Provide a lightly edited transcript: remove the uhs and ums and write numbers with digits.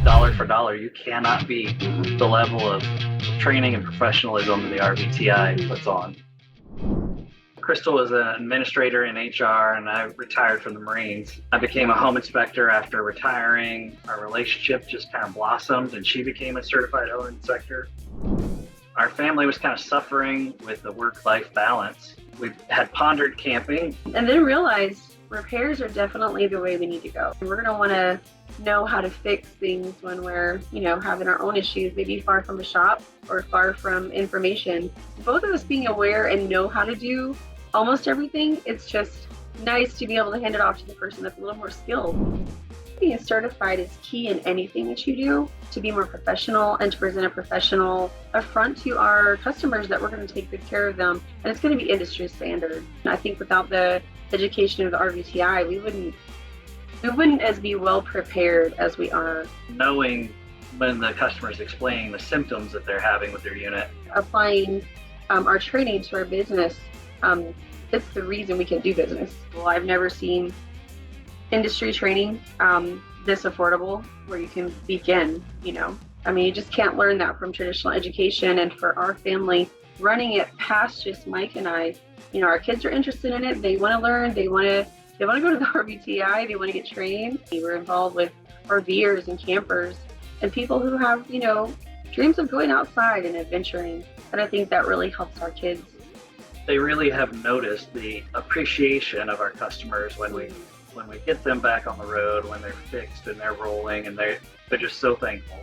dollar for dollar, you cannot beat the level of training and professionalism the RVTI puts on. Krystal was an administrator in HR, and I retired from the Marines. I became a home inspector after retiring. Our relationship just kind of blossomed, and she became a certified home inspector. Our family was kind of suffering with the work-life balance. We had pondered camping. And then realized repairs are definitely the way we need to go. We're going to want to know how to fix things when we're, having our own issues, maybe far from a shop or far from information. Both of us being aware and know how to do almost everything, it's just nice to be able to hand it off to the person that's a little more skilled. Being certified is key in anything that you do, to be more professional and to present a professional affront to our customers that we're going to take good care of them, and it's going to be industry standard. I think without the education of the RVTI, we wouldn't as be well prepared as we are. Knowing when the customer is explaining the symptoms that they're having with their unit. Applying our training to our business, it's the reason we can do business. Well, I've never seen industry training this affordable where you can begin, you just can't learn that from traditional education. And for our family, running it past just Mike and I, our kids are interested in it. They want to learn. They want to go to the RVTI. They want to get trained. We're involved with RVers and campers and people who have, dreams of going outside and adventuring. And I think that really helps our kids. They really have noticed the appreciation of our customers when we get them back on the road, when they're fixed and they're rolling, and they're just so thankful.